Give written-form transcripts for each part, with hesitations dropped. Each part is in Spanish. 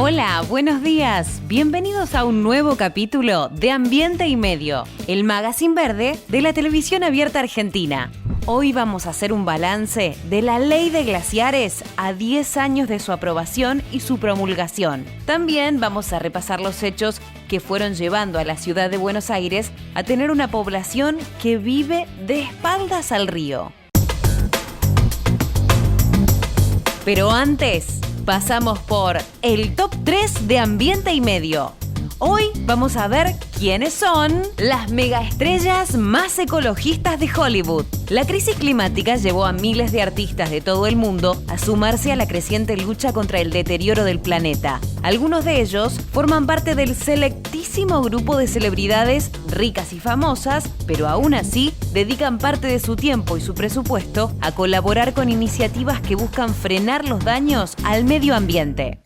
Hola, buenos días. Bienvenidos a un nuevo capítulo de Ambiente y Medio, el magazine verde de la televisión abierta argentina. Hoy vamos a hacer un balance de la Ley de Glaciares a 10 años de su aprobación y su promulgación. También vamos a repasar los hechos que fueron llevando a la ciudad de Buenos Aires a tener una población que vive de espaldas al río. Pero antes, pasamos por el top 3 de Ambiente y Medio. Hoy vamos a ver quiénes son las megaestrellas más ecologistas de Hollywood. La crisis climática llevó a miles de artistas de todo el mundo a sumarse a la creciente lucha contra el deterioro del planeta. Algunos de ellos forman parte del selectísimo grupo de celebridades ricas y famosas, pero aún así dedican parte de su tiempo y su presupuesto a colaborar con iniciativas que buscan frenar los daños al medio ambiente.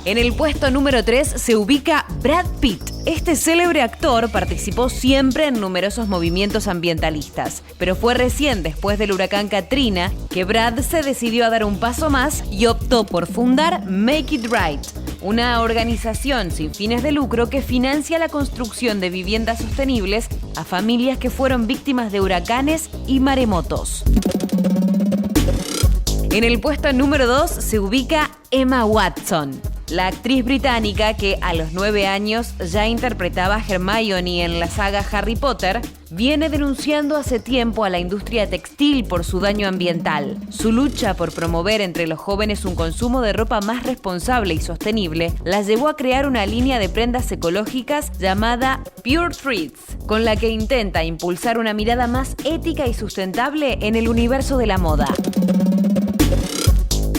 En el puesto número 3 se ubica Brad Pitt. Este célebre actor participó siempre en numerosos movimientos ambientalistas, pero fue recién después del huracán Katrina que Brad se decidió a dar un paso más y optó por fundar Make It Right, una organización sin fines de lucro que financia la construcción de viviendas sostenibles a familias que fueron víctimas de huracanes y maremotos. En el puesto número 2 se ubica Emma Watson. La actriz británica que a los 9 años ya interpretaba a Hermione en la saga Harry Potter, viene denunciando hace tiempo a la industria textil por su daño ambiental. Su lucha por promover entre los jóvenes un consumo de ropa más responsable y sostenible la llevó a crear una línea de prendas ecológicas llamada Pure Threads, con la que intenta impulsar una mirada más ética y sustentable en el universo de la moda.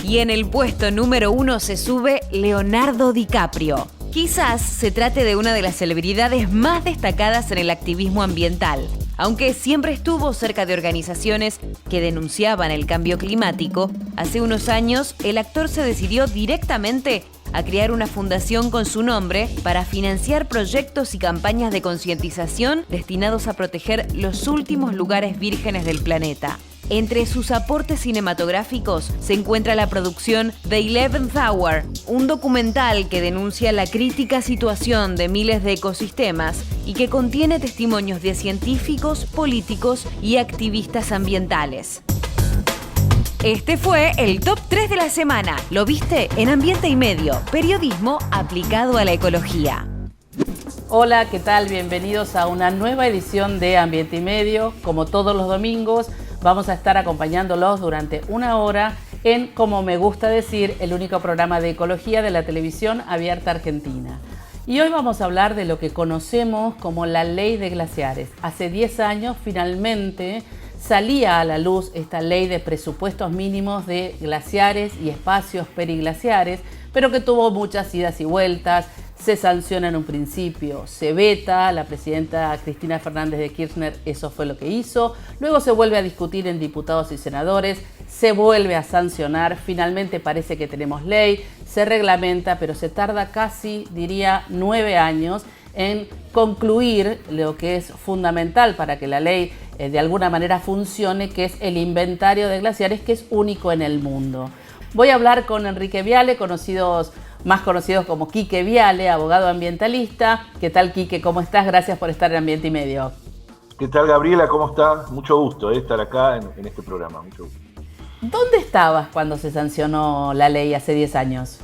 Y en el puesto número 1 se sube Leonardo DiCaprio. Quizás se trate de una de las celebridades más destacadas en el activismo ambiental. Aunque siempre estuvo cerca de organizaciones que denunciaban el cambio climático, hace unos años el actor se decidió directamente a crear una fundación con su nombre para financiar proyectos y campañas de concientización destinados a proteger los últimos lugares vírgenes del planeta. Entre sus aportes cinematográficos se encuentra la producción The 11th Hour, un documental que denuncia la crítica situación de miles de ecosistemas y que contiene testimonios de científicos, políticos y activistas ambientales. Este fue el top 3 de la semana. Lo viste en Ambiente y Medio, periodismo aplicado a la ecología. Hola, ¿qué tal? Bienvenidos a una nueva edición de Ambiente y Medio. Como todos los domingos, vamos a estar acompañándolos durante una hora en, como me gusta decir, el único programa de ecología de la televisión abierta argentina. Y hoy vamos a hablar de lo que conocemos como la Ley de Glaciares. Hace 10 años finalmente salía a la luz esta ley de presupuestos mínimos de glaciares y espacios periglaciares, pero que tuvo muchas idas y vueltas. Se sanciona en un principio, se veta, la presidenta Cristina Fernández de Kirchner eso fue lo que hizo, luego se vuelve a discutir en diputados y senadores, se vuelve a sancionar, finalmente parece que tenemos ley, se reglamenta, pero se tarda casi, diría, 9 años en concluir lo que es fundamental para que la ley de alguna manera funcione, que es el inventario de glaciares, que es único en el mundo. Voy a hablar con Enrique Viale, más conocidos como Quique Viale, abogado ambientalista. ¿Qué tal, Quique? ¿Cómo estás? Gracias por estar en Ambiente y Medio. ¿Qué tal, Gabriela? ¿Cómo estás? Mucho gusto estar acá en este programa. Mucho gusto. ¿Dónde estabas cuando se sancionó la ley hace 10 años?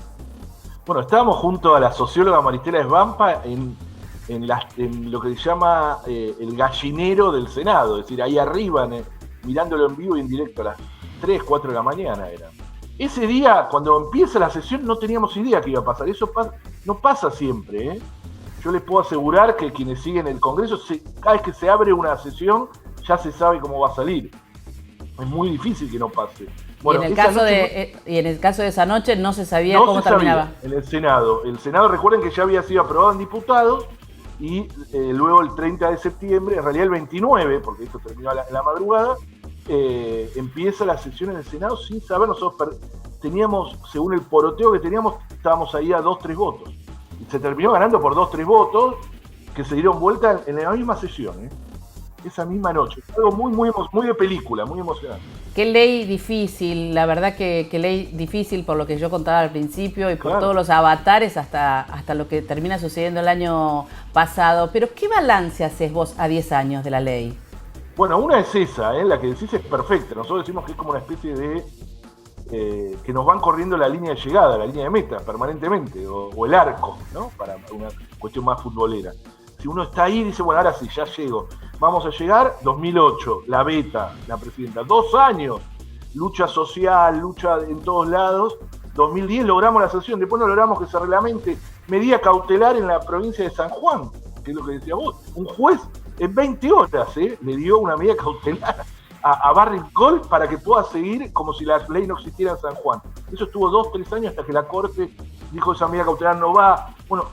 Bueno, estábamos junto a la socióloga Maristela Svampa en lo que se llama el gallinero del Senado, es decir, ahí arriba, mirándolo en vivo y en directo a las 3, 4 de la mañana era. Ese día, cuando empieza la sesión, no teníamos idea que iba a pasar. Eso no pasa siempre, ¿eh? Yo les puedo asegurar que quienes siguen el Congreso, cada vez que se abre una sesión, ya se sabe cómo va a salir. Es muy difícil que no pase. Bueno, y en el caso de esa noche no se sabía cómo terminaba. En el Senado. El Senado, recuerden que ya había sido aprobado en diputados y luego el 30 de septiembre, en realidad el 29, porque esto terminó en la madrugada, empieza la sesión en el Senado sin saber. Nosotros teníamos, según el poroteo que teníamos, estábamos ahí a 2-3 votos. Y se terminó ganando por 2-3 votos que se dieron vuelta en la misma sesión, esa misma noche. Algo muy de película, muy emocionante. Qué ley difícil, la verdad que ley difícil por lo que yo contaba al principio y por todos los avatares hasta lo que termina sucediendo el año pasado. Pero ¿qué balance haces vos a 10 años de la ley? Bueno, una es esa, la que decís es perfecta. Nosotros decimos que es como una especie de... que nos van corriendo la línea de llegada, la línea de meta permanentemente, o el arco, ¿no? Para una cuestión más futbolera. Si uno está ahí y dice, bueno, ahora sí, ya llego. Vamos a llegar, 2008, la beta, la presidenta, 2 años, lucha social, lucha en todos lados. 2010 logramos la sanción, después no logramos que se reglamente medida cautelar en la provincia de San Juan, que es lo que decía vos. Un juez en 20 horas le dio una medida cautelar a Barry Gold para que pueda seguir como si la ley no existiera en San Juan. Eso estuvo 2-3 años hasta que la Corte dijo esa medida cautelar no va. Bueno,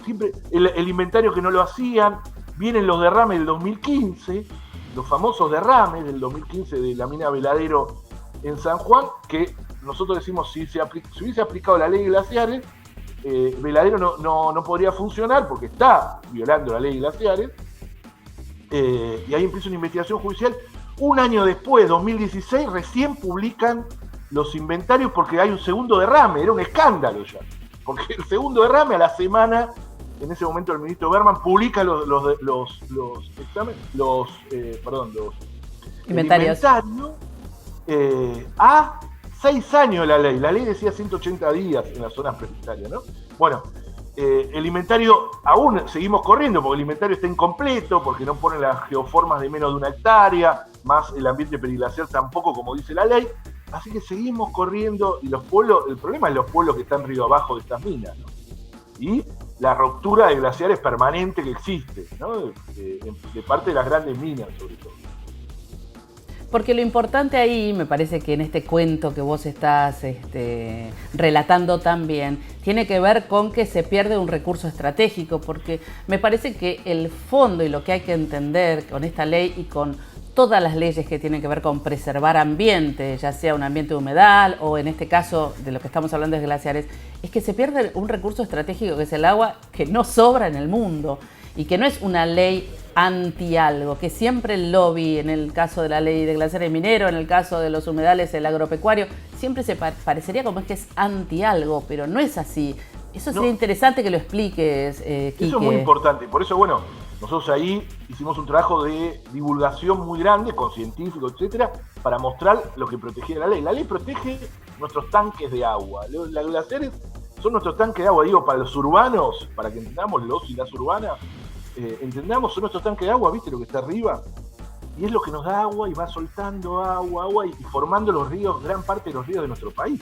siempre el inventario que no lo hacían, vienen los derrames del 2015, los famosos derrames del 2015 de la mina Veladero en San Juan, que nosotros decimos si hubiese aplicado la ley de glaciares, Veladero no podría funcionar porque está violando la ley de glaciares, y ahí empieza una investigación judicial. Un año después, 2016, recién publican los inventarios porque hay un segundo derrame, era un escándalo ya, porque el segundo derrame a la semana, en ese momento el ministro Berman publica los inventarios a 6 años de la ley. La ley decía 180 días en las zonas prioritarias, ¿no? Bueno, el inventario aún seguimos corriendo porque el inventario está incompleto, porque no ponen las geoformas de menos de 1 hectárea, más el ambiente periglaciar tampoco, como dice la ley. Así que seguimos corriendo y los pueblos, el problema es los pueblos que están río abajo de estas minas, ¿no? Y la ruptura de glaciares permanente que existe, ¿no? De parte de las grandes minas, sobre todo. Porque lo importante ahí, me parece que en este cuento que vos estás relatando también, tiene que ver con que se pierde un recurso estratégico, porque me parece que el fondo y lo que hay que entender con esta ley y con todas las leyes que tienen que ver con preservar ambiente, ya sea un ambiente humedal o en este caso de lo que estamos hablando de glaciares, es que se pierde un recurso estratégico que es el agua, que no sobra en el mundo y que no es una ley anti algo, que siempre el lobby, en el caso de la ley de glaciares mineros, en el caso de los humedales, el agropecuario, siempre se parecería como es que es anti algo, pero no es así. Eso sería interesante que lo expliques, Quique. Eso es muy importante, por eso, bueno, nosotros ahí hicimos un trabajo de divulgación muy grande, con científicos, etcétera, para mostrar lo que protegía la ley. La ley protege nuestros tanques de agua. Los glaciares son nuestros tanques de agua, digo, para los urbanos, para que entendamos los y las urbanas, entendamos, son nuestros tanques de agua, ¿viste lo que está arriba? Y es lo que nos da agua y va soltando agua y formando los ríos, gran parte de los ríos de nuestro país,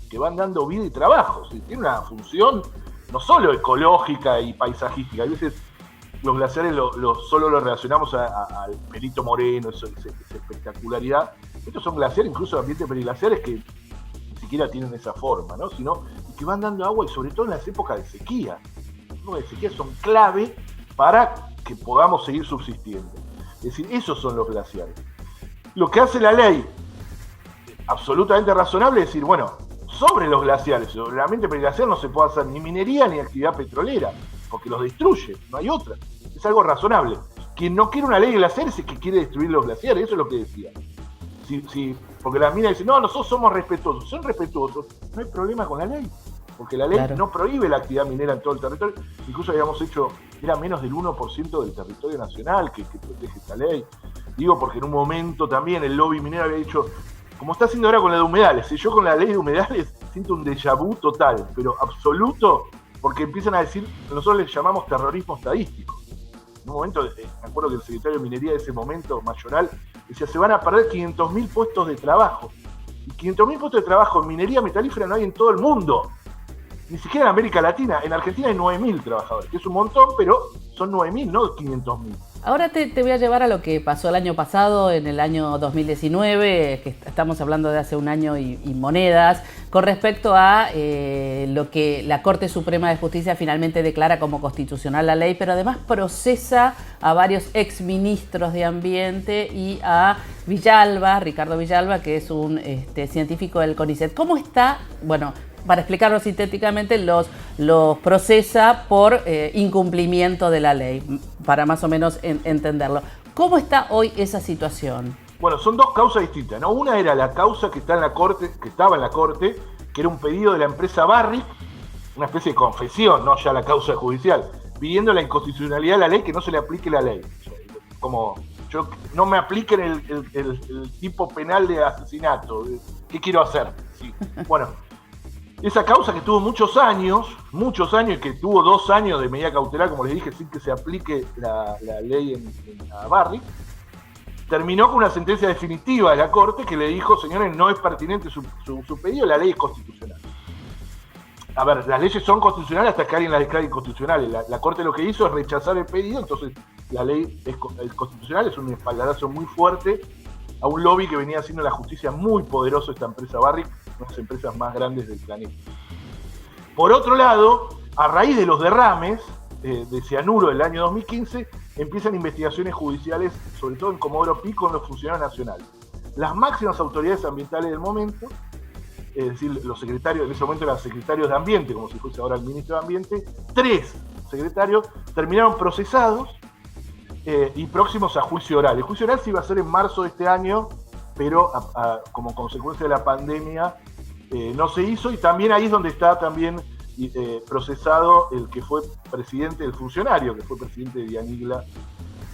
que van dando vida y trabajo. ¿Sí? Tiene una función no solo ecológica y paisajística. A veces los glaciares solo lo relacionamos al Perito Moreno, esa espectacularidad. Estos son glaciares, incluso ambientes periglaciares, que ni siquiera tienen esa forma, ¿no? Sino que van dando agua y sobre todo en las épocas de sequía. Las épocas de sequía son clave para que podamos seguir subsistiendo. Es decir, esos son los glaciares. Lo que hace la ley, absolutamente razonable, es decir, bueno, sobre los glaciares, sobre el ambiente periglaciar no se puede hacer ni minería ni actividad petrolera, porque los destruye, no hay otra. Es algo razonable. Quien no quiere una ley de glaciares es que quiere destruir los glaciares, eso es lo que decía. Porque las minas dicen, no, nosotros somos respetuosos. Son respetuosos, no hay problema con la ley. Porque la ley no prohíbe la actividad minera en todo el territorio. Incluso habíamos hecho, era menos del 1% del territorio nacional que protege esta ley. Digo porque en un momento también el lobby minero había dicho, como está haciendo ahora con la de humedales, yo con la ley de humedales siento un déjà vu total, pero absoluto, porque empiezan a decir, nosotros les llamamos terrorismo estadístico. En un momento, me acuerdo que el secretario de Minería de ese momento, Mayoral, decía, se van a perder 500.000 puestos de trabajo. Y 500.000 puestos de trabajo en minería metalífera no hay en todo el mundo. Ni siquiera en América Latina. En Argentina hay 9.000 trabajadores, que es un montón, pero son 9.000, no 500.000. Ahora te voy a llevar a lo que pasó el año pasado, en el año 2019, que estamos hablando de hace un año y monedas, con respecto a lo que la Corte Suprema de Justicia finalmente declara como constitucional la ley, pero además procesa a varios exministros de Ambiente y a Villalba, Ricardo Villalba, que es un científico del CONICET. ¿Cómo está? Bueno, para explicarlo sintéticamente, los procesa por incumplimiento de la ley, para más o menos entenderlo. ¿Cómo está hoy esa situación? Bueno, son dos causas distintas, ¿no? Una era la causa que estaba en la corte, que era un pedido de la empresa Barrick, una especie de confesión, no ya la causa judicial, pidiendo la inconstitucionalidad de la ley, que no se le aplique la ley. Como yo no me apliquen el tipo penal de asesinato. ¿Qué quiero hacer? Sí. Bueno, esa causa que tuvo muchos años, que tuvo 2 años de medida cautelar, como les dije, sin que se aplique la ley en la Barrick, terminó con una sentencia definitiva de la Corte que le dijo, señores, no es pertinente su pedido, la ley es constitucional. A ver, las leyes son constitucionales hasta que alguien las declare inconstitucionales. La Corte lo que hizo es rechazar el pedido, entonces la ley es constitucional, es un espaldarazo muy fuerte a un lobby que venía haciendo la justicia muy poderoso, esta empresa Barrick, una de las empresas más grandes del planeta. Por otro lado, a raíz de los derrames de cianuro del año 2015, empiezan investigaciones judiciales, sobre todo en Comodoro Pi, con los funcionarios nacionales. Las máximas autoridades ambientales del momento, es decir, los secretarios, en ese momento eran secretarios de Ambiente, como si fuese ahora el ministro de Ambiente, 3 secretarios terminaron procesados y próximos a juicio oral. El juicio oral se iba a hacer en marzo de este año, pero como consecuencia de la pandemia no se hizo, y también ahí es donde está también procesado el que fue presidente del funcionario, que fue presidente de Dianigla,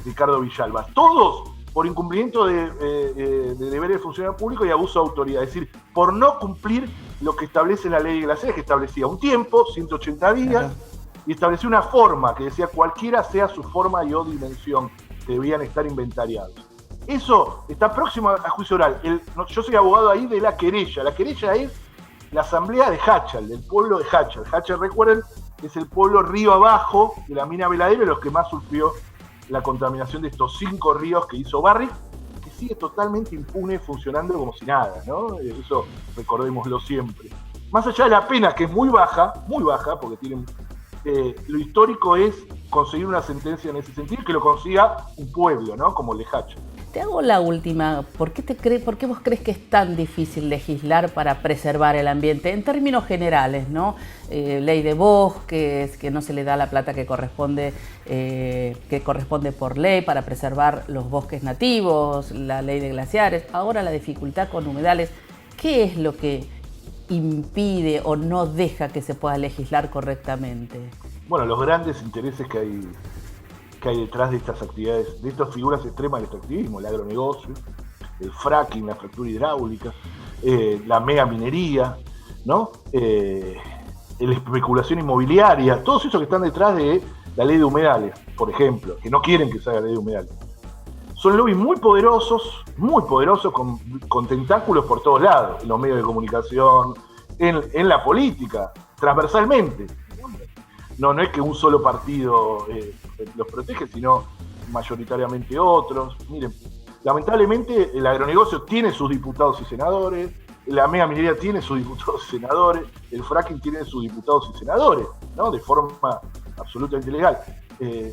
Ricardo Villalba. Todos por incumplimiento de deberes de funcionario público y abuso de autoridad, es decir, por no cumplir lo que establece la ley de glaciares, que establecía un tiempo, 180 días, y establecía una forma que decía cualquiera sea su forma y o dimensión, que debían estar inventariados. Eso está próximo a juicio oral. Yo soy abogado ahí de la querella. La querella es la asamblea de Hachal, del pueblo de Hachal. Hachal, recuerden, es el pueblo río abajo de la mina Veladero, los que más sufrió la contaminación de estos 5 ríos que hizo Barrick, que sigue totalmente impune, funcionando como si nada, ¿no? Eso recordémoslo siempre. Más allá de la pena, que es muy baja, porque tienen, lo histórico es conseguir una sentencia en ese sentido, que lo consiga un pueblo, ¿no? Como el de Hachal. Te hago la última. ¿Por qué vos crees que es tan difícil legislar para preservar el ambiente? En términos generales, ¿no? Ley de bosques, que no se le da la plata que corresponde por ley para preservar los bosques nativos, la ley de glaciares, ahora la dificultad con humedales. ¿Qué es lo que impide o no deja que se pueda legislar correctamente? Bueno, los grandes intereses que hay detrás de estas actividades, de estas figuras extremas del extractivismo, el agronegocio, el fracking, la fractura hidráulica, la mega minería, ¿no? La especulación inmobiliaria, todos esos que están detrás de la ley de humedales, por ejemplo, que no quieren que se haga la ley de humedales. Son lobbies muy poderosos, con tentáculos por todos lados, en los medios de comunicación, en la política, transversalmente. No es que un solo partido los protege, sino mayoritariamente otros. Miren, lamentablemente el agronegocio tiene sus diputados y senadores, la mega minería tiene sus diputados y senadores, el fracking tiene sus diputados y senadores, ¿no? De forma absolutamente legal.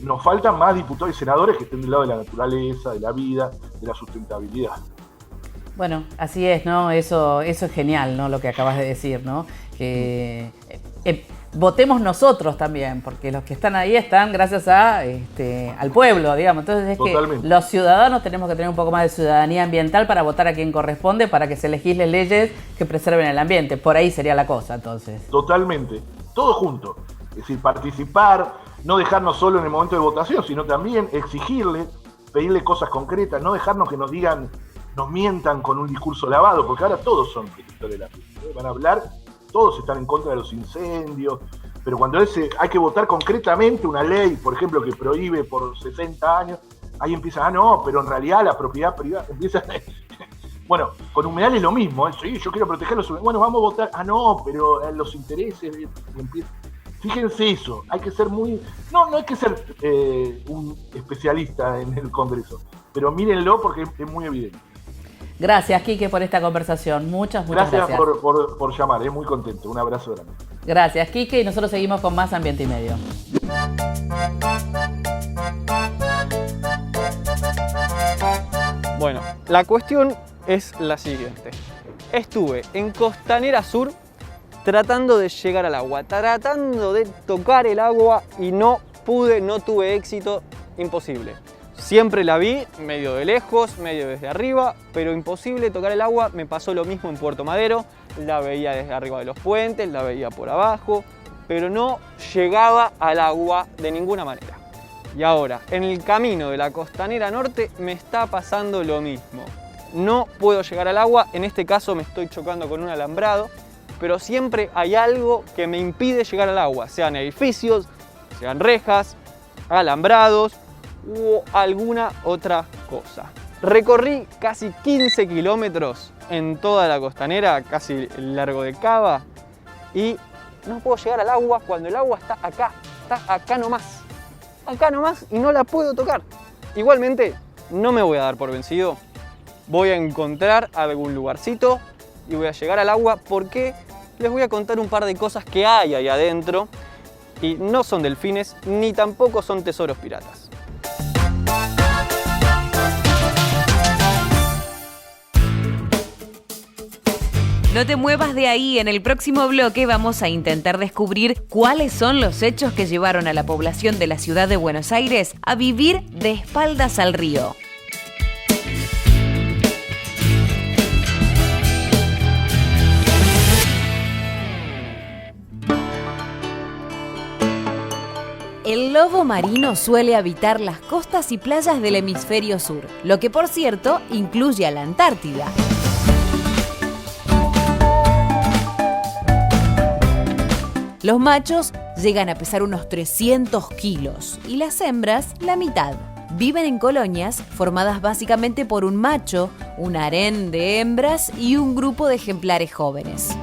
Nos faltan más diputados y senadores que estén del lado de la naturaleza, de la vida, de la sustentabilidad. Bueno, así es, ¿no? Eso es genial, ¿no? Lo que acabas de decir, ¿no? Que votemos nosotros también, porque los que están ahí están gracias al pueblo, digamos. Entonces es Totalmente. Que los ciudadanos tenemos que tener un poco más de ciudadanía ambiental para votar a quien corresponde, para que se legislen leyes que preserven el ambiente. Por ahí sería la cosa, entonces. Totalmente. Todo junto. Es decir, participar, no dejarnos solo en el momento de votación, sino también exigirle, pedirle cosas concretas, no dejarnos que nos digan, nos mientan con un discurso lavado, porque ahora todos son protectores de la vida. Van a hablar, todos están en contra de los incendios, pero cuando hay que votar concretamente una ley, por ejemplo, que prohíbe por 60 años, ahí empieza, no, pero en realidad la propiedad privada empieza. Bueno, con humedales es lo mismo, sí, yo quiero proteger los humedales, bueno, vamos a votar, no, pero los intereses empiezan. Fíjense eso, hay que ser no hay que ser un especialista en el Congreso, pero mírenlo porque es muy evidente. Gracias, Quique, por esta conversación. Muchas gracias. Gracias por llamar, muy contento. Un abrazo grande. Gracias, Quique, y nosotros seguimos con más Ambiente y Medio. Bueno, la cuestión es la siguiente. Estuve en Costanera Sur tratando de llegar al agua, tratando de tocar el agua y no pude, no tuve éxito, imposible. Siempre la vi, medio de lejos, medio desde arriba, pero imposible tocar el agua. Me pasó lo mismo en Puerto Madero, la veía desde arriba de los puentes, la veía por abajo, pero no llegaba al agua de ninguna manera. Y ahora, en el camino de la Costanera Norte me está pasando lo mismo. No puedo llegar al agua, en este caso me estoy chocando con un alambrado, pero siempre hay algo que me impide llegar al agua, sean edificios, sean rejas, alambrados u alguna otra cosa. Recorrí casi 15 kilómetros en toda la costanera, casi el largo de Cava, y no puedo llegar al agua cuando el agua está acá nomás y no la puedo tocar. Igualmente, no me voy a dar por vencido, voy a encontrar algún lugarcito y voy a llegar al agua porque les voy a contar un par de cosas que hay ahí adentro y no son delfines ni tampoco son tesoros piratas. No te muevas de ahí, en el próximo bloque vamos a intentar descubrir cuáles son los hechos que llevaron a la población de la ciudad de Buenos Aires a vivir de espaldas al río. El lobo marino suele habitar las costas y playas del hemisferio sur, lo que por cierto incluye a la Antártida. Los machos llegan a pesar unos 300 kilos y las hembras la mitad. Viven en colonias formadas básicamente por un macho, un harén de hembras y un grupo de ejemplares jóvenes.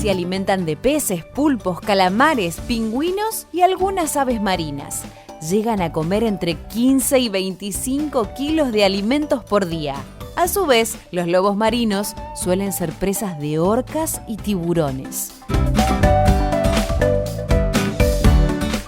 Se alimentan de peces, pulpos, calamares, pingüinos y algunas aves marinas. Llegan a comer entre 15 y 25 kilos de alimentos por día. A su vez, los lobos marinos suelen ser presas de orcas y tiburones.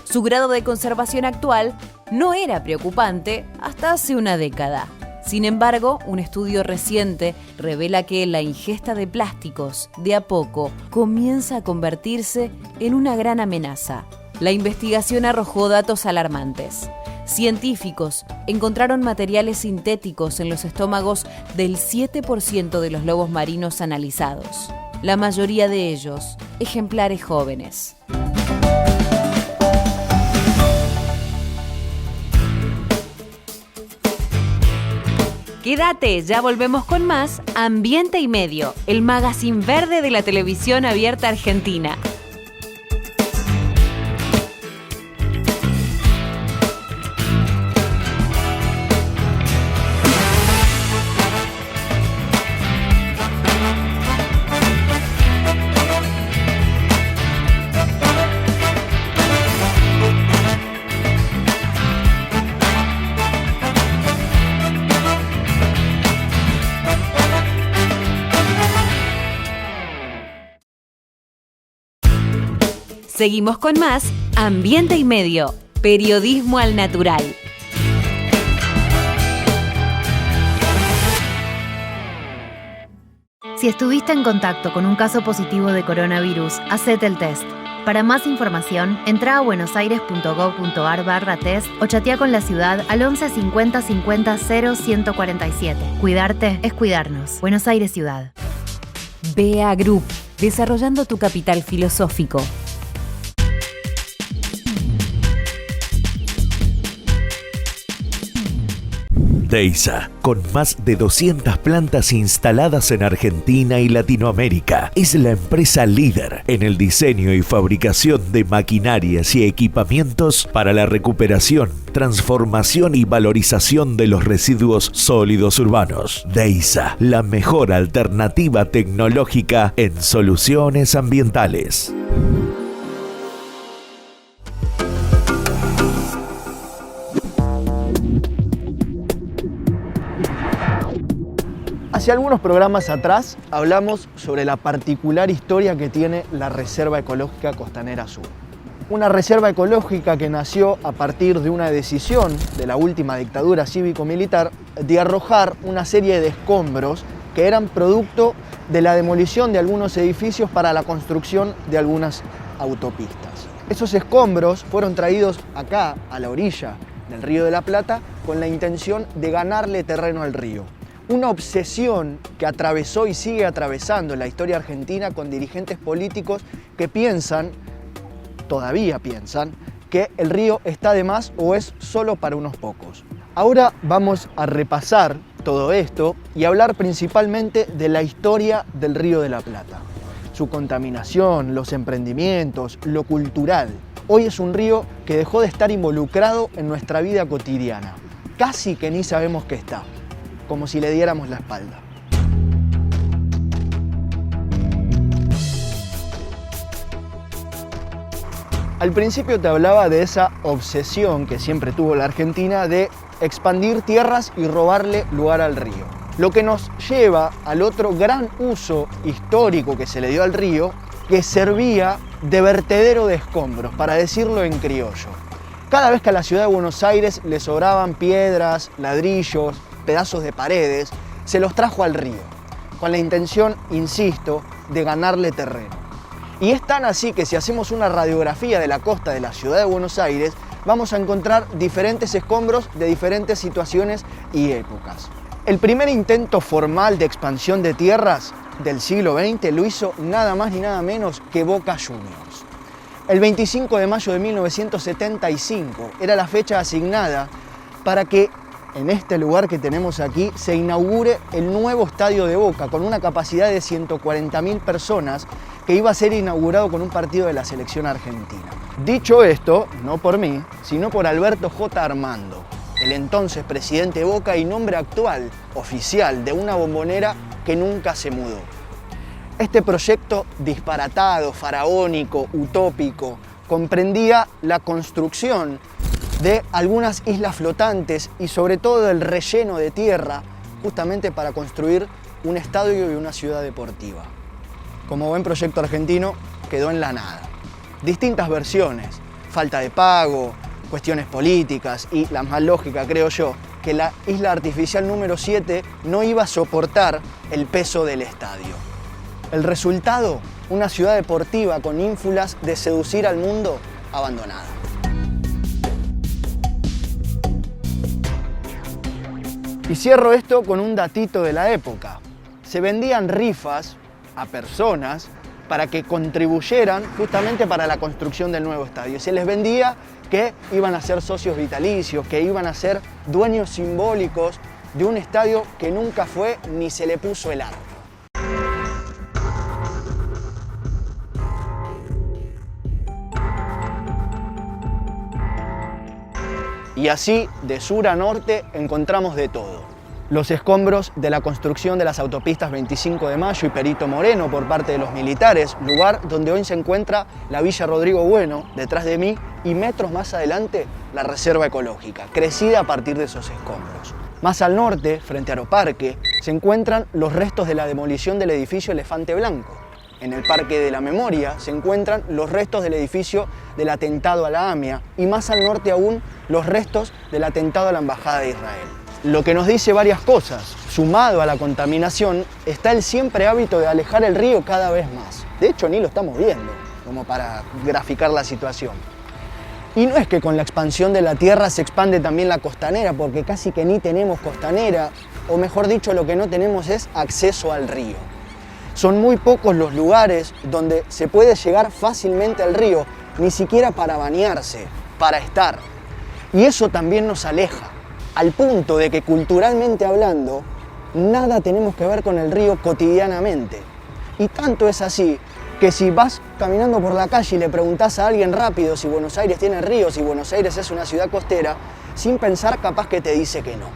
Su grado de conservación actual no era preocupante hasta hace una década. Sin embargo, un estudio reciente revela que la ingesta de plásticos, de a poco, comienza a convertirse en una gran amenaza. La investigación arrojó datos alarmantes. Científicos encontraron materiales sintéticos en los estómagos del 7% de los lobos marinos analizados. La mayoría de ellos, ejemplares jóvenes. Quédate, ya volvemos con más Ambiente y Medio, el magazine verde de la televisión abierta argentina. Seguimos con más Ambiente y Medio, periodismo al natural. Si estuviste en contacto con un caso positivo de coronavirus, hacete el test. Para más información, entra a buenosaires.gov.ar/test o chatea con la ciudad al 11 50 50 0 147. Cuidarte es cuidarnos. Buenos Aires Ciudad. BA Group, desarrollando tu capital filosófico. Deiza, con más de 200 plantas instaladas en Argentina y Latinoamérica, es la empresa líder en el diseño y fabricación de maquinarias y equipamientos para la recuperación, transformación y valorización de los residuos sólidos urbanos. Deiza, la mejor alternativa tecnológica en soluciones ambientales. Hace algunos programas atrás hablamos sobre la particular historia que tiene la Reserva Ecológica Costanera Sur. Una reserva ecológica que nació a partir de una decisión de la última dictadura cívico-militar de arrojar una serie de escombros que eran producto de la demolición de algunos edificios para la construcción de algunas autopistas. Esos escombros fueron traídos acá, a la orilla del Río de la Plata, con la intención de ganarle terreno al río. Una obsesión que atravesó y sigue atravesando la historia argentina con dirigentes políticos que todavía piensan, que el río está de más o es solo para unos pocos. Ahora vamos a repasar todo esto y hablar principalmente de la historia del Río de la Plata. Su contaminación, los emprendimientos, lo cultural. Hoy es un río que dejó de estar involucrado en nuestra vida cotidiana. Casi que ni sabemos que está, como si le diéramos la espalda. Al principio te hablaba de esa obsesión que siempre tuvo la Argentina de expandir tierras y robarle lugar al río. Lo que nos lleva al otro gran uso histórico que se le dio al río, que servía de vertedero de escombros, para decirlo en criollo. Cada vez que a la ciudad de Buenos Aires le sobraban piedras, ladrillos, pedazos de paredes, se los trajo al río, con la intención, insisto, de ganarle terreno. Y es tan así que si hacemos una radiografía de la costa de la ciudad de Buenos Aires, vamos a encontrar diferentes escombros de diferentes situaciones y épocas. El primer intento formal de expansión de tierras del siglo XX lo hizo nada más ni nada menos que Boca Juniors. El 25 de mayo de 1975 era la fecha asignada para que en este lugar que tenemos aquí se inaugure el nuevo estadio de Boca con una capacidad de 140.000 personas que iba a ser inaugurado con un partido de la selección argentina. Dicho esto, no por mí, sino por Alberto J. Armando, el entonces presidente de Boca y nombre actual, oficial, de una bombonera que nunca se mudó. Este proyecto disparatado, faraónico, utópico, comprendía la construcción de algunas islas flotantes y sobre todo del relleno de tierra, justamente para construir un estadio y una ciudad deportiva. Como buen proyecto argentino, quedó en la nada. Distintas versiones, falta de pago, cuestiones políticas y la más lógica, creo yo, que la isla artificial número 7 no iba a soportar el peso del estadio. El resultado, una ciudad deportiva con ínfulas de seducir al mundo abandonada. Y cierro esto con un datito de la época. Se vendían rifas a personas para que contribuyeran justamente para la construcción del nuevo estadio. Se les vendía que iban a ser socios vitalicios, que iban a ser dueños simbólicos de un estadio que nunca fue ni se le puso el arco. Y así, de sur a norte, encontramos de todo. Los escombros de la construcción de las autopistas 25 de Mayo y Perito Moreno por parte de los militares, lugar donde hoy se encuentra la Villa Rodrigo Bueno, detrás de mí, y metros más adelante, la Reserva Ecológica, crecida a partir de esos escombros. Más al norte, frente a Aeroparque, se encuentran los restos de la demolición del edificio Elefante Blanco. En el Parque de la Memoria se encuentran los restos del edificio del atentado a la AMIA y más al norte aún los restos del atentado a la Embajada de Israel. Lo que nos dice varias cosas. Sumado a la contaminación está el siempre hábito de alejar el río cada vez más. De hecho, ni lo estamos viendo, como para graficar la situación. Y no es que con la expansión de la tierra se expande también la costanera, porque casi que ni tenemos costanera, o mejor dicho, lo que no tenemos es acceso al río. Son muy pocos los lugares donde se puede llegar fácilmente al río, ni siquiera para bañarse, para estar. Y eso también nos aleja, al punto de que culturalmente hablando, nada tenemos que ver con el río cotidianamente. Y tanto es así que si vas caminando por la calle y le preguntás a alguien rápido si Buenos Aires tiene río, si Buenos Aires es una ciudad costera, sin pensar capaz que te dice que no.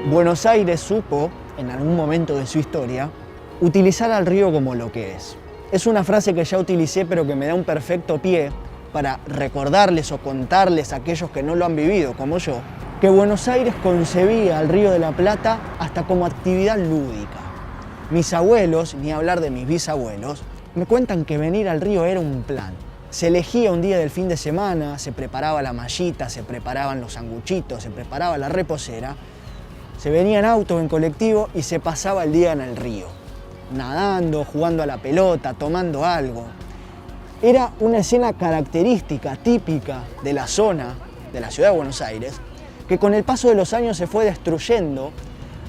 Buenos Aires supo, en algún momento de su historia, utilizar al río como lo que es. Es una frase que ya utilicé, pero que me da un perfecto pie para recordarles o contarles a aquellos que no lo han vivido, como yo, que Buenos Aires concebía al Río de la Plata hasta como actividad lúdica. Mis abuelos, ni hablar de mis bisabuelos, me cuentan que venir al río era un plan. Se elegía un día del fin de semana, se preparaba la mallita, se preparaban los sanguchitos, se preparaba la reposera, se venía en auto o en colectivo y se pasaba el día en el río. nadando, jugando a la pelota, tomando algo. Era una escena característica, típica de la zona, de la ciudad de Buenos Aires, que con el paso de los años se fue destruyendo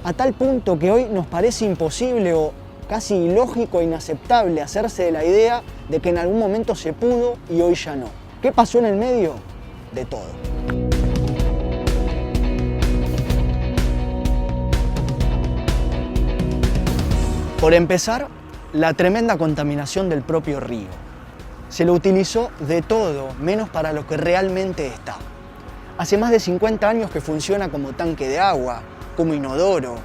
a tal punto que hoy nos parece imposible o casi ilógico e inaceptable hacerse de la idea de que en algún momento se pudo y hoy ya no. ¿Qué pasó en el medio? De todo. Por empezar, la tremenda contaminación del propio río. Se lo utilizó de todo, menos para lo que realmente está. Hace más de 50 años que funciona como tanque de agua, como inodoro,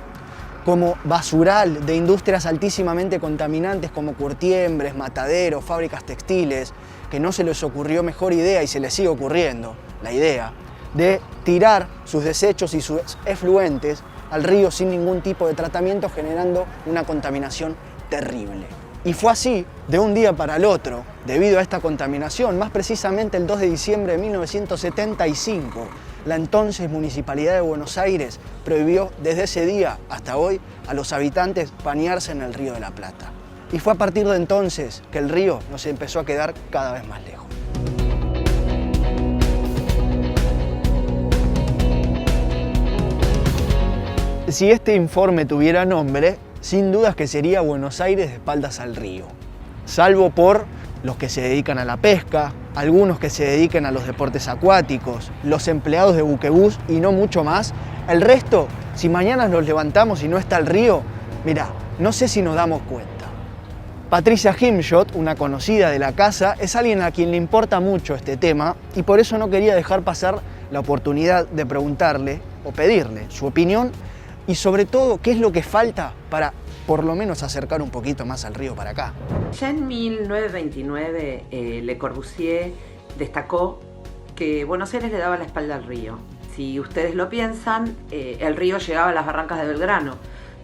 como basural de industrias altísimamente contaminantes como curtiembres, mataderos, fábricas textiles, que no se les ocurrió mejor idea y se les sigue ocurriendo la idea de tirar sus desechos y sus efluentes al río sin ningún tipo de tratamiento, generando una contaminación terrible. Y fue así, de un día para el otro, debido a esta contaminación, más precisamente el 2 de diciembre de 1975, la entonces Municipalidad de Buenos Aires prohibió desde ese día hasta hoy a los habitantes bañarse en el Río de la Plata. Y fue a partir de entonces que el río nos empezó a quedar cada vez más lejos. Si este informe tuviera nombre, sin dudas que sería Buenos Aires de espaldas al río. Salvo por los que se dedican a la pesca, algunos que se dediquen a los deportes acuáticos, los empleados de buquebús y no mucho más. El resto, si mañana nos levantamos y no está el río, mirá, no sé si nos damos cuenta. Patricia Himshot, una conocida de la casa, es alguien a quien le importa mucho este tema y por eso no quería dejar pasar la oportunidad de preguntarle o pedirle su opinión y sobre todo qué es lo que falta para por lo menos acercar un poquito más al río para acá. Ya en 1929 Le Corbusier destacó que Buenos Aires le daba la espalda al río. Si ustedes lo piensan, el río llegaba a las barrancas de Belgrano.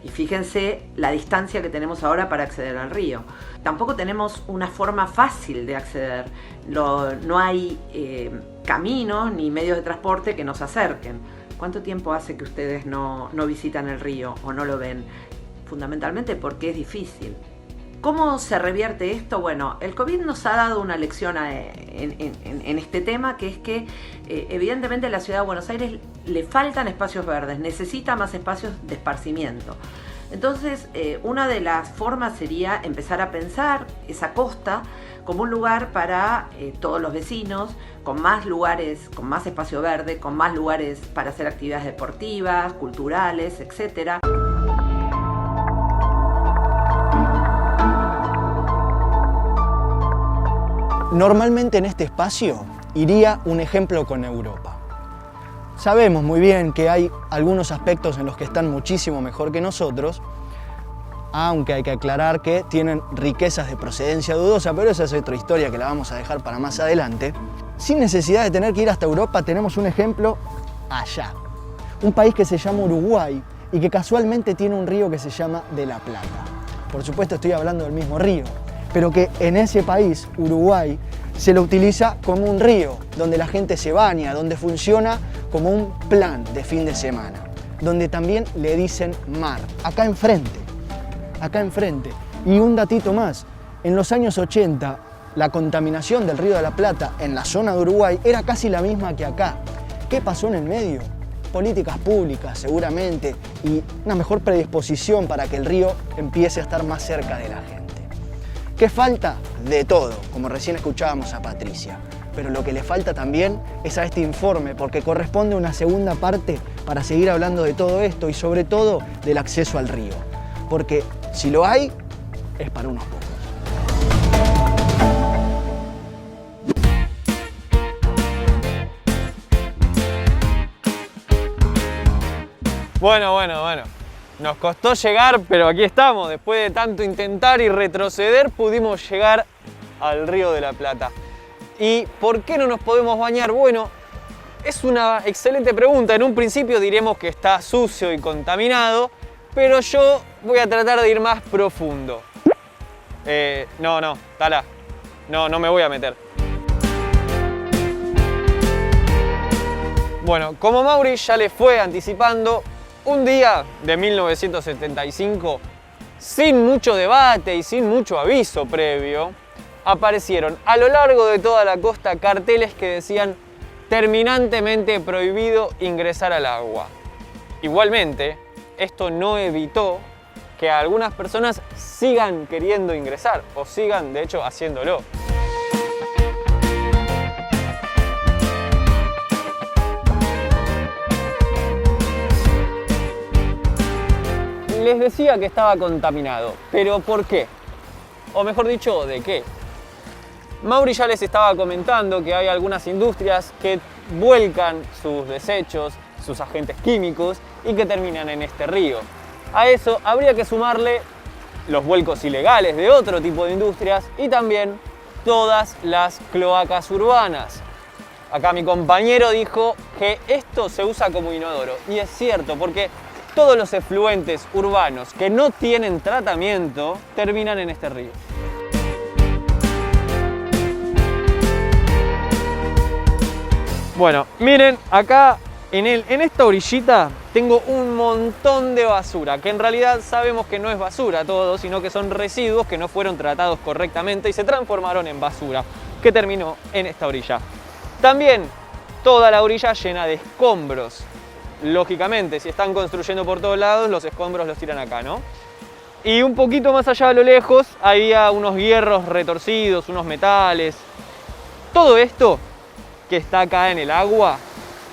Y fíjense la distancia que tenemos ahora para acceder al río. Tampoco tenemos una forma fácil de acceder. No hay caminos ni medios de transporte que nos acerquen. ¿Cuánto tiempo hace que ustedes no visitan el río o no lo ven? Fundamentalmente porque es difícil. ¿Cómo se revierte esto? Bueno, el COVID nos ha dado una lección en este tema, que es que evidentemente a la ciudad de Buenos Aires le faltan espacios verdes, necesita más espacios de esparcimiento. Entonces, una de las formas sería empezar a pensar esa costa como un lugar para todos los vecinos, con más lugares, con más espacio verde, con más lugares para hacer actividades deportivas, culturales, etc. Normalmente en este espacio iría un ejemplo con Europa. Sabemos muy bien que hay algunos aspectos en los que están muchísimo mejor que nosotros, aunque hay que aclarar que tienen riquezas de procedencia dudosa, pero esa es otra historia que la vamos a dejar para más adelante. Sin necesidad de tener que ir hasta Europa, tenemos un ejemplo allá. Un país que se llama Uruguay y que casualmente tiene un río que se llama de la Plata. Por supuesto estoy hablando del mismo río, pero que en ese país, Uruguay, se lo utiliza como un río, donde la gente se baña, donde funciona como un plan de fin de semana, donde también le dicen mar, acá enfrente. Y un datito más, en los años 80, la contaminación del Río de la Plata en la zona de Uruguay era casi la misma que acá. ¿Qué pasó en el medio? Políticas públicas, seguramente, y una mejor predisposición para que el río empiece a estar más cerca de la gente. ¿Qué falta? De todo, como recién escuchábamos a Patricia. Pero lo que le falta también es a este informe, porque corresponde una segunda parte para seguir hablando de todo esto y sobre todo del acceso al río. Porque si lo hay, es para unos pocos. Bueno. Nos costó llegar, pero aquí estamos. Después de tanto intentar y retroceder, pudimos llegar al Río de la Plata. ¿Y por qué no nos podemos bañar? Bueno, es una excelente pregunta. En un principio diremos que está sucio y contaminado, pero yo voy a tratar de ir más profundo. Tala. No me voy a meter. Bueno, como Mauri ya les fue anticipando, un día de 1975 sin mucho debate y sin mucho aviso previo, aparecieron a lo largo de toda la costa carteles que decían terminantemente prohibido ingresar al agua. Igualmente, esto no evitó que algunas personas sigan queriendo ingresar o sigan, de hecho, haciéndolo. Les decía que estaba contaminado, pero ¿por qué? O mejor dicho, ¿de qué? Mauri ya les estaba comentando que hay algunas industrias que vuelcan sus desechos, sus agentes químicos y que terminan en este río. A eso habría que sumarle los vuelcos ilegales de otro tipo de industrias y también todas las cloacas urbanas. Acá mi compañero dijo que esto se usa como inodoro y es cierto porque todos los efluentes urbanos que no tienen tratamiento terminan en este río. Bueno, miren, acá en esta orillita tengo un montón de basura, que en realidad sabemos que no es basura todo, sino que son residuos que no fueron tratados correctamente y se transformaron en basura, que terminó en esta orilla. También toda la orilla llena de escombros. Lógicamente, si están construyendo por todos lados, los escombros los tiran acá, ¿no? Y un poquito más allá a lo lejos había unos hierros retorcidos, unos metales. Todo esto que está acá en el agua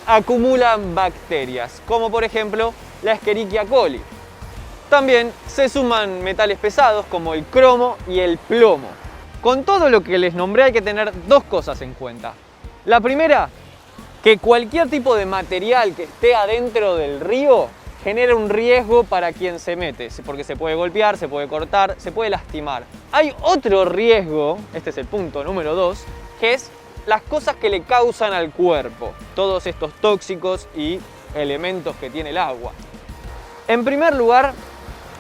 acumulan bacterias, como por ejemplo la Escherichia coli. También se suman metales pesados como el cromo y el plomo. Con todo lo que les nombré hay que tener dos cosas en cuenta. La primera, que cualquier tipo de material que esté adentro del río genera un riesgo para quien se mete, porque se puede golpear, se puede cortar, se puede lastimar. Hay otro riesgo, este es el punto número 2, que es las cosas que le causan al cuerpo, todos estos tóxicos y elementos que tiene el agua. En primer lugar,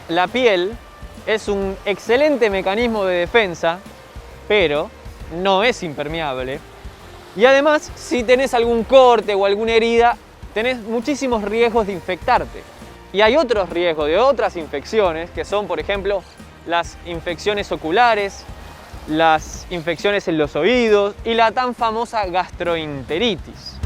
la piel es un excelente mecanismo de defensa, pero no es impermeable. Y además, si tenés algún corte o alguna herida, tenés muchísimos riesgos de infectarte. Y hay otros riesgos de otras infecciones, que son, por ejemplo, las infecciones oculares, las infecciones en los oídos y la tan famosa gastroenteritis.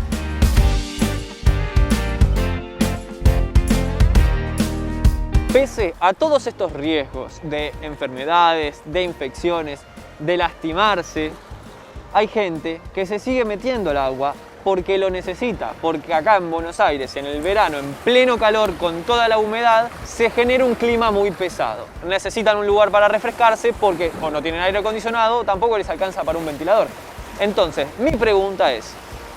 Pese a todos estos riesgos de enfermedades, de infecciones, de lastimarse, hay gente que se sigue metiendo al agua porque lo necesita, porque acá en Buenos Aires, en el verano, en pleno calor, con toda la humedad, se genera un clima muy pesado. Necesitan un lugar para refrescarse porque o no tienen aire acondicionado o tampoco les alcanza para un ventilador. Entonces, mi pregunta es,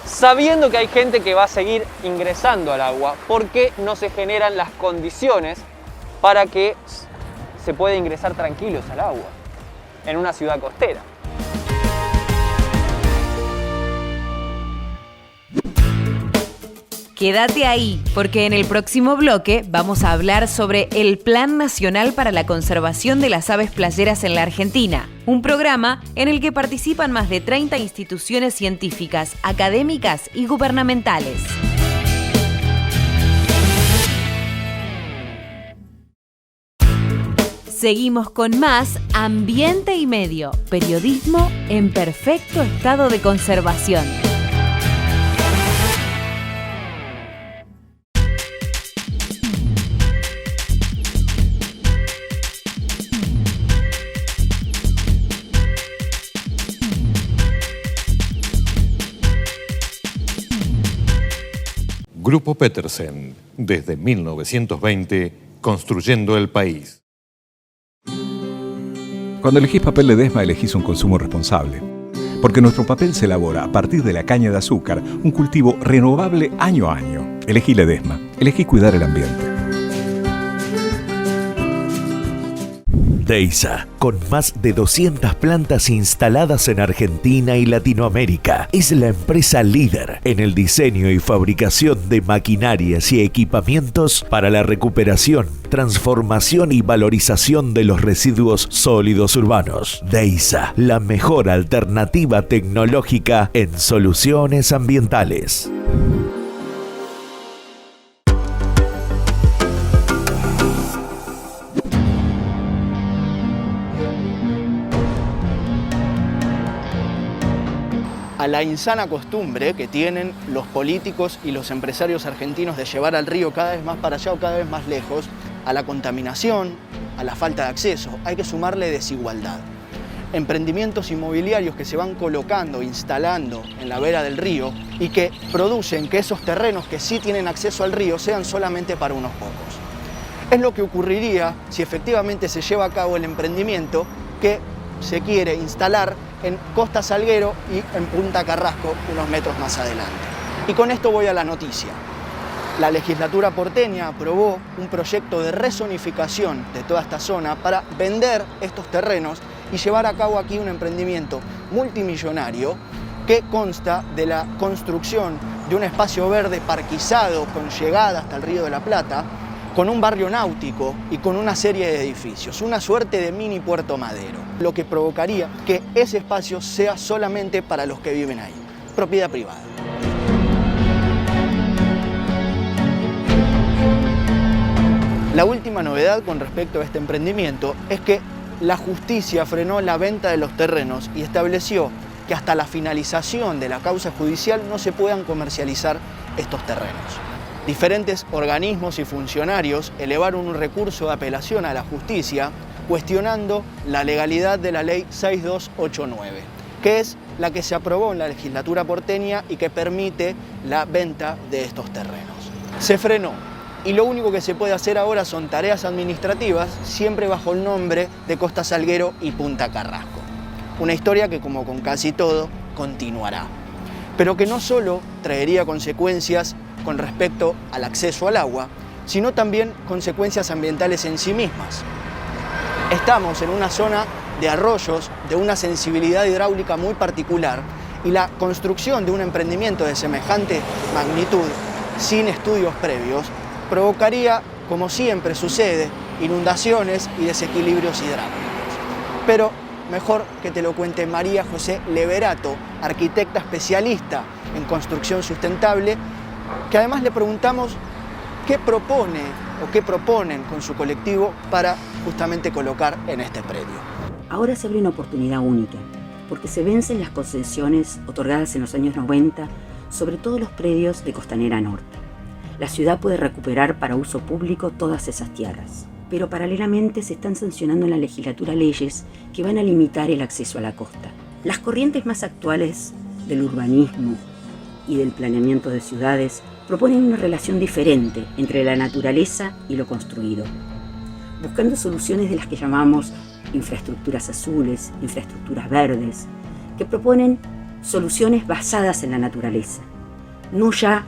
sabiendo que hay gente que va a seguir ingresando al agua, ¿por qué no se generan las condiciones para que se pueda ingresar tranquilos al agua en una ciudad costera? Quédate ahí, porque en el próximo bloque vamos a hablar sobre el Plan Nacional para la Conservación de las Aves Playeras en la Argentina, un programa en el que participan más de 30 instituciones científicas, académicas y gubernamentales. Seguimos con más Ambiente y Medio, periodismo en perfecto estado de conservación. Grupo Petersen, desde 1920, construyendo el país. Cuando elegís papel Ledesma, elegís un consumo responsable. Porque nuestro papel se elabora a partir de la caña de azúcar, un cultivo renovable año a año. Elegí Ledesma, elegí cuidar el ambiente. Deisa, con más de 200 plantas instaladas en Argentina y Latinoamérica, es la empresa líder en el diseño y fabricación de maquinarias y equipamientos para la recuperación, transformación y valorización de los residuos sólidos urbanos. Deisa, la mejor alternativa tecnológica en soluciones ambientales. a la insana costumbre que tienen los políticos y los empresarios argentinos de llevar al río cada vez más para allá o cada vez más lejos, a la contaminación, a la falta de acceso, hay que sumarle desigualdad. Emprendimientos inmobiliarios que se van colocando, instalando en la vera del río y que producen que esos terrenos que sí tienen acceso al río sean solamente para unos pocos. Es lo que ocurriría si efectivamente se lleva a cabo el emprendimiento que se quiere instalar en Costa Salguero y en Punta Carrasco, unos metros más adelante. Y con esto voy a la noticia. La legislatura porteña aprobó un proyecto de rezonificación de toda esta zona para vender estos terrenos y llevar a cabo aquí un emprendimiento multimillonario que consta de la construcción de un espacio verde parquizado con llegada hasta el Río de la Plata, con un barrio náutico y con una serie de edificios, una suerte de mini Puerto Madero, lo que provocaría que ese espacio sea solamente para los que viven ahí, propiedad privada. La última novedad con respecto a este emprendimiento es que la justicia frenó la venta de los terrenos y estableció que hasta la finalización de la causa judicial no se puedan comercializar estos terrenos. Diferentes organismos y funcionarios elevaron un recurso de apelación a la justicia cuestionando la legalidad de la ley 6289, que es la que se aprobó en la legislatura porteña y que permite la venta de estos terrenos. Se frenó. Y lo único que se puede hacer ahora son tareas administrativas, siempre bajo el nombre de Costa Salguero y Punta Carrasco. Una historia que, como con casi todo, continuará. Pero que no solo traería consecuencias con respecto al acceso al agua, sino también consecuencias ambientales en sí mismas. Estamos en una zona de arroyos de una sensibilidad hidráulica muy particular y la construcción de un emprendimiento de semejante magnitud, sin estudios previos, provocaría, como siempre sucede, inundaciones y desequilibrios hidráulicos. Pero mejor que te lo cuente María José Leverato, arquitecta especialista en construcción sustentable, que además le preguntamos qué propone o qué proponen con su colectivo para justamente colocar en este predio. Ahora se abre una oportunidad única, porque se vencen las concesiones otorgadas en los años 90 sobre todos los predios de Costanera Norte. La ciudad puede recuperar para uso público todas esas tierras, pero paralelamente se están sancionando en la legislatura leyes que van a limitar el acceso a la costa. Las corrientes más actuales del urbanismo y del planeamiento de ciudades proponen una relación diferente entre la naturaleza y lo construido, buscando soluciones de las que llamamos infraestructuras azules, infraestructuras verdes, que proponen soluciones basadas en la naturaleza, no ya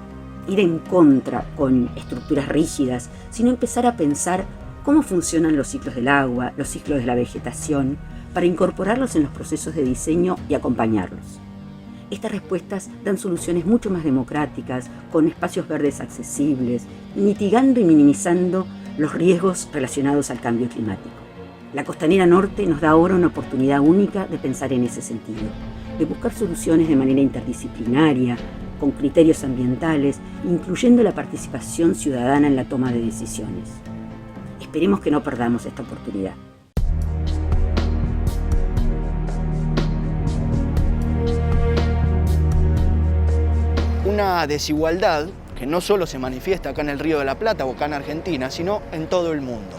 ir en contra con estructuras rígidas, sino empezar a pensar cómo funcionan los ciclos del agua, los ciclos de la vegetación, para incorporarlos en los procesos de diseño y acompañarlos. Estas respuestas dan soluciones mucho más democráticas, con espacios verdes accesibles, mitigando y minimizando los riesgos relacionados al cambio climático. La Costanera Norte nos da ahora una oportunidad única de pensar en ese sentido, de buscar soluciones de manera interdisciplinaria, con criterios ambientales, incluyendo la participación ciudadana en la toma de decisiones. Esperemos que no perdamos esta oportunidad. Una desigualdad que no solo se manifiesta acá en el Río de la Plata o acá en Argentina, sino en todo el mundo.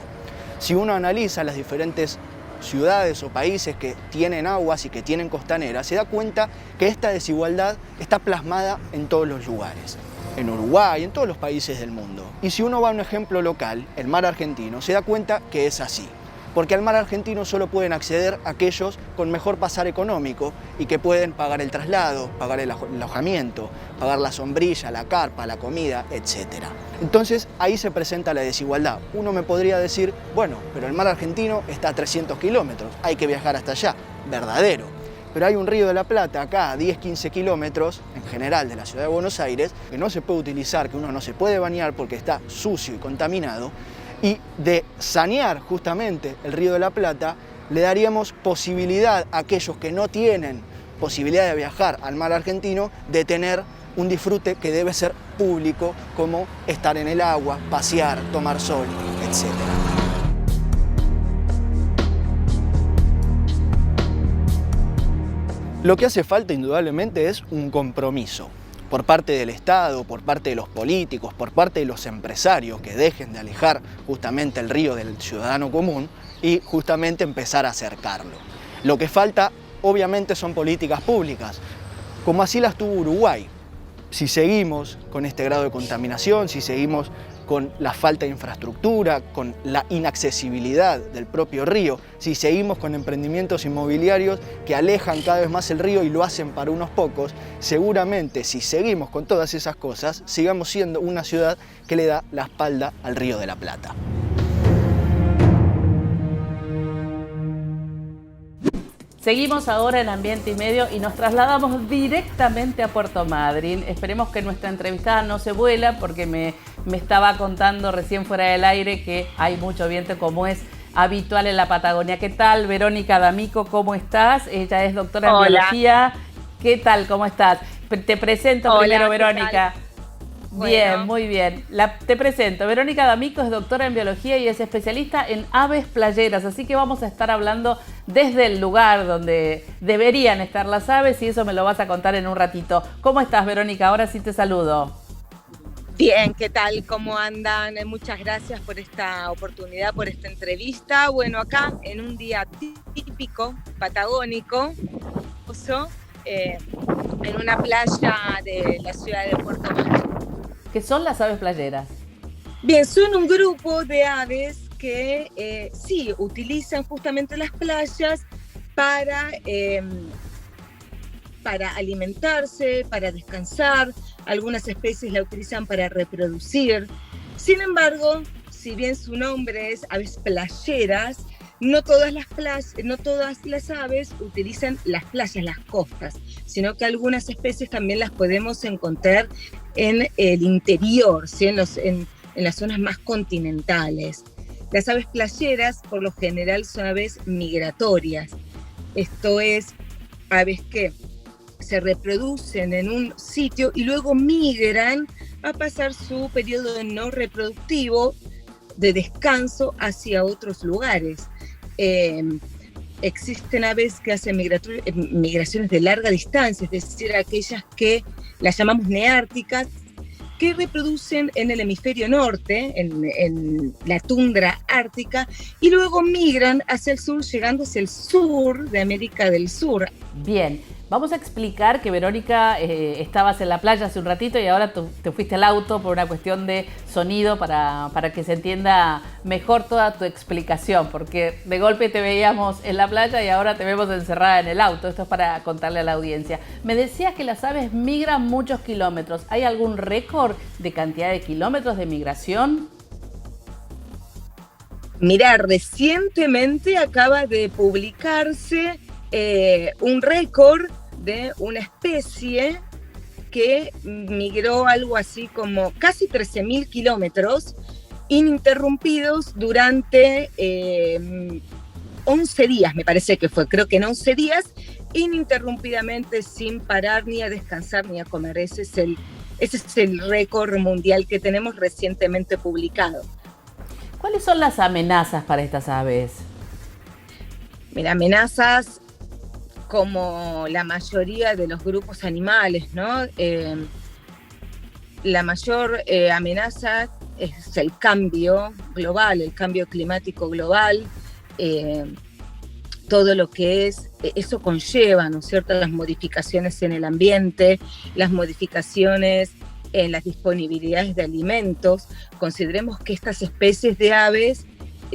Si uno analiza las diferentes ciudades o países que tienen aguas y que tienen costaneras, se da cuenta que esta desigualdad está plasmada en todos los lugares, en Uruguay, en todos los países del mundo. Y si uno va a un ejemplo local, el mar argentino, se da cuenta que es así, porque al mar argentino solo pueden acceder aquellos con mejor pasar económico y que pueden pagar el traslado, pagar el alojamiento, pagar la sombrilla, la carpa, la comida, etc. Entonces ahí se presenta la desigualdad. Uno me podría decir, bueno, pero el mar argentino está a 300 kilómetros, hay que viajar hasta allá. Verdadero. Pero hay un Río de la Plata acá a 10-15 kilómetros, en general de la ciudad de Buenos Aires, que no se puede utilizar, que uno no se puede bañar porque está sucio y contaminado. Y de sanear justamente el Río de la Plata, le daríamos posibilidad a aquellos que no tienen posibilidad de viajar al mar argentino, de tener un disfrute que debe ser público, como estar en el agua, pasear, tomar sol, etc. Lo que hace falta indudablemente es un compromiso por parte del Estado, por parte de los políticos, por parte de los empresarios que dejen de alejar justamente el río del ciudadano común y justamente empezar a acercarlo. Lo que falta obviamente son políticas públicas, como así las tuvo Uruguay. Si seguimos con este grado de contaminación, si seguimos con la falta de infraestructura, con la inaccesibilidad del propio río, si seguimos con emprendimientos inmobiliarios que alejan cada vez más el río y lo hacen para unos pocos, seguramente si seguimos con todas esas cosas, sigamos siendo una ciudad que le da la espalda al Río de la Plata. Seguimos ahora en Ambiente y Medio y nos trasladamos directamente a Puerto Madryn. Esperemos que nuestra entrevistada no se vuela porque me estaba contando recién fuera del aire que hay mucho viento como es habitual en la Patagonia. ¿Qué tal, Verónica D'Amico? ¿Cómo estás? Ella es doctora en biología. ¿Qué tal? ¿Cómo estás? Te presento primero, Verónica. Bien, bueno. Muy bien. Te presento. Verónica D'Amico es doctora en biología y es especialista en aves playeras, así que vamos a estar hablando desde el lugar donde deberían estar las aves y eso me lo vas a contar en un ratito. ¿Cómo estás, Verónica? Ahora sí te saludo. Bien, ¿qué tal? ¿Cómo andan? Muchas gracias por esta oportunidad, por esta entrevista. Bueno, acá en un día típico patagónico, en una playa de la ciudad de Puerto Madryn. ¿Qué son las aves playeras? Bien, son un grupo de aves que sí utilizan justamente las playas para alimentarse, para descansar. Algunas especies la utilizan para reproducir. Sin embargo, si bien su nombre es aves playeras, no todas las aves utilizan las playas, las costas, sino que algunas especies también las podemos encontrar en el interior, ¿sí? en las zonas más continentales. Las aves playeras, por lo general, son aves migratorias. Esto es, aves que se reproducen en un sitio y luego migran a pasar su periodo no reproductivo de descanso hacia otros lugares. Existen aves que hacen migraciones de larga distancia, es decir, aquellas que las llamamos neárticas, que reproducen en el hemisferio norte, en la tundra ártica, y luego migran hacia el sur, llegando hacia el sur de América del Sur. Bien, vamos a explicar que, Verónica, estabas en la playa hace un ratito y ahora te fuiste al auto por una cuestión de sonido para que se entienda mejor toda tu explicación, porque de golpe te veíamos en la playa y ahora te vemos encerrada en el auto. Esto es para contarle a la audiencia. Me decías que las aves migran muchos kilómetros. ¿Hay algún récord de cantidad de kilómetros de migración? Mira, recientemente acaba de publicarse un récord de una especie que migró algo así como casi 13.000 kilómetros ininterrumpidos durante 11 días, me parece que fue, creo que en 11 días, ininterrumpidamente, sin parar ni a descansar ni a comer. Ese es el récord mundial que tenemos recientemente publicado. ¿Cuáles son las amenazas para estas aves? Mira, amenazas como la mayoría de los grupos animales, ¿no? La mayor amenaza es el cambio global, el cambio climático global, todo lo que eso conlleva, ¿no es cierto?, las modificaciones en el ambiente, las modificaciones en las disponibilidades de alimentos. Consideremos que estas especies de aves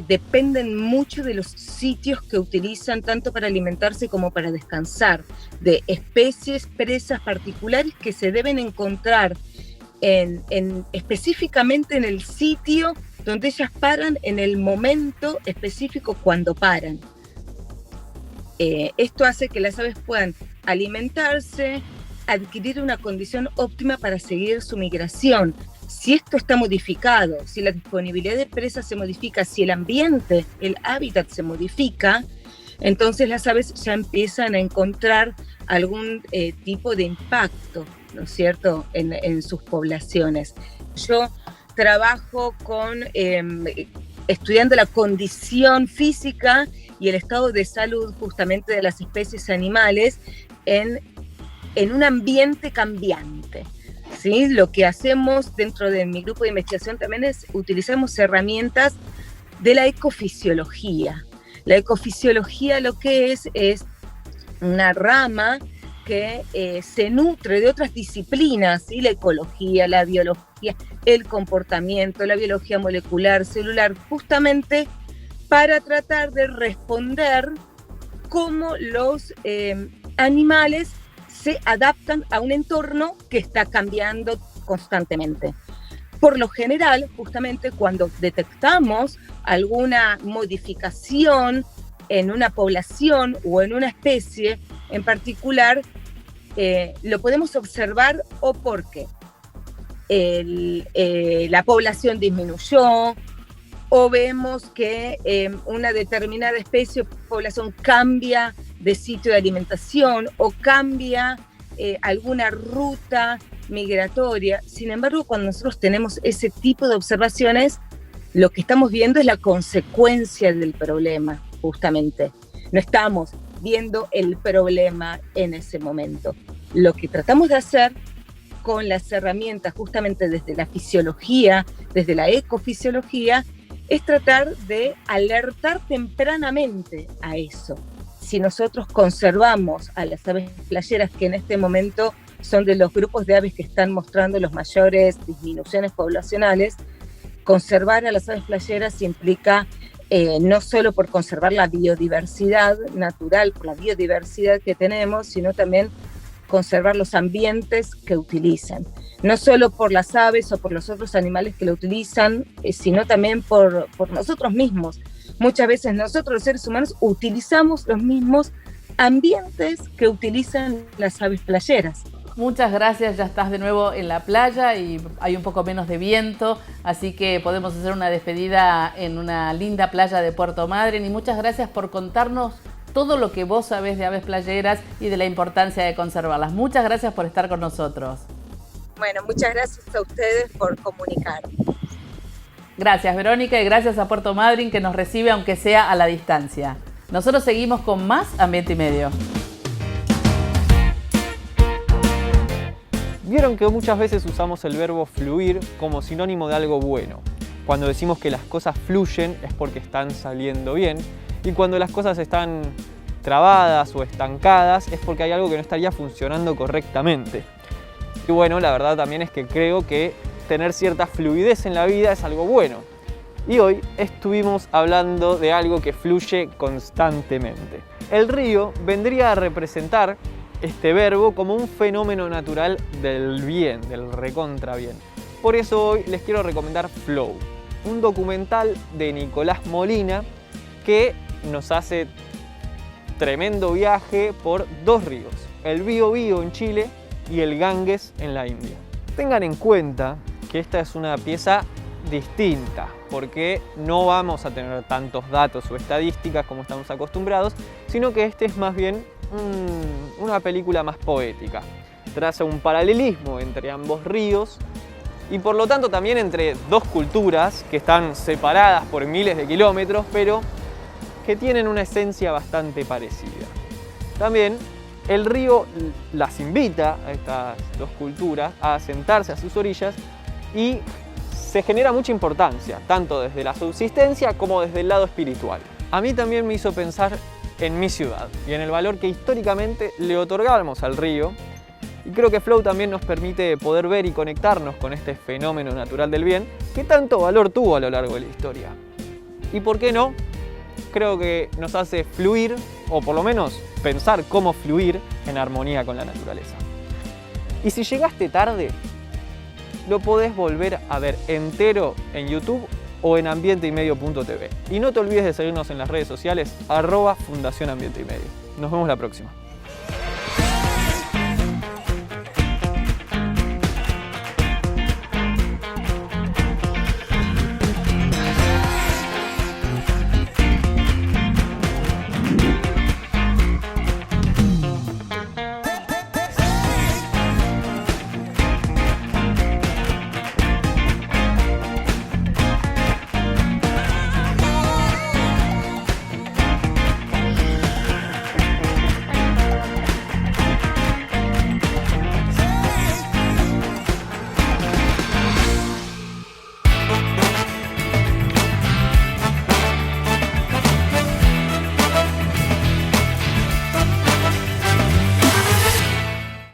dependen mucho de los sitios que utilizan tanto para alimentarse como para descansar, de especies, presas particulares que se deben encontrar específicamente en el sitio donde ellas paran, en el momento específico cuando paran. Esto hace que las aves puedan alimentarse, adquirir una condición óptima para seguir su migración. Si esto está modificado, si la disponibilidad de presas se modifica, si el ambiente, el hábitat se modifica, entonces las aves ya empiezan a encontrar algún tipo de impacto, ¿no es cierto?, en sus poblaciones. Yo trabajo estudiando la condición física y el estado de salud justamente de las especies animales en un ambiente cambiante. ¿Sí? Lo que hacemos dentro de mi grupo de investigación también es utilizamos herramientas de la ecofisiología. La ecofisiología lo que es una rama que se nutre de otras disciplinas, ¿sí? La ecología, la biología, el comportamiento, la biología molecular, celular, justamente para tratar de responder cómo los animales se adaptan a un entorno que está cambiando constantemente. Por lo general, justamente cuando detectamos alguna modificación en una población o en una especie en particular, lo podemos observar o porque la población disminuyó, o vemos que una determinada especie o población cambia de sitio de alimentación o cambia alguna ruta migratoria. Sin embargo, cuando nosotros tenemos ese tipo de observaciones, lo que estamos viendo es la consecuencia del problema, justamente. No estamos viendo el problema en ese momento. Lo que tratamos de hacer con las herramientas, justamente desde la fisiología, desde la ecofisiología, es tratar de alertar tempranamente a eso. Si nosotros conservamos a las aves playeras, que en este momento son de los grupos de aves que están mostrando las mayores disminuciones poblacionales, conservar a las aves playeras implica no solo por conservar la biodiversidad natural, por la biodiversidad que tenemos, sino también conservar los ambientes que utilizan. No solo por las aves o por los otros animales que lo utilizan, sino también por nosotros mismos. Muchas veces nosotros los seres humanos utilizamos los mismos ambientes que utilizan las aves playeras. Muchas gracias, ya estás de nuevo en la playa y hay un poco menos de viento, así que podemos hacer una despedida en una linda playa de Puerto Madryn. Y muchas gracias por contarnos todo lo que vos sabés de aves playeras y de la importancia de conservarlas. Muchas gracias por estar con nosotros. Bueno, muchas gracias a ustedes por comunicar. Gracias, Verónica, y gracias a Puerto Madryn que nos recibe aunque sea a la distancia. Nosotros seguimos con más Ambiente y Medio. Vieron que muchas veces usamos el verbo fluir como sinónimo de algo bueno. Cuando decimos que las cosas fluyen es porque están saliendo bien, y cuando las cosas están trabadas o estancadas es porque hay algo que no estaría funcionando correctamente. Y bueno, la verdad también es que creo que tener cierta fluidez en la vida es algo bueno. Y hoy estuvimos hablando de algo que fluye constantemente. El río vendría a representar este verbo como un fenómeno natural del bien, del recontra bien. Por eso hoy les quiero recomendar Flow, un documental de Nicolás Molina que nos hace tremendo viaje por dos ríos, el Biobío en Chile y el Ganges en la India. Tengan en cuenta que esta es una pieza distinta, porque no vamos a tener tantos datos o estadísticas como estamos acostumbrados, sino que este es más bien una película más poética. Traza un paralelismo entre ambos ríos y por lo tanto también entre dos culturas que están separadas por miles de kilómetros, pero que tienen una esencia bastante parecida. También el río las invita a estas dos culturas a asentarse a sus orillas y se genera mucha importancia, tanto desde la subsistencia como desde el lado espiritual. A mí también me hizo pensar en mi ciudad y en el valor que históricamente le otorgábamos al río, y creo que Flow también nos permite poder ver y conectarnos con este fenómeno natural del bien que tanto valor tuvo a lo largo de la historia. Y por qué no, creo que nos hace fluir, o por lo menos pensar cómo fluir en armonía con la naturaleza. Y si llegaste tarde, lo podés volver a ver entero en YouTube o en ambienteymedio.tv. Y no te olvides de seguirnos en las redes sociales @Fundación Ambiente y Medio. Nos vemos la próxima.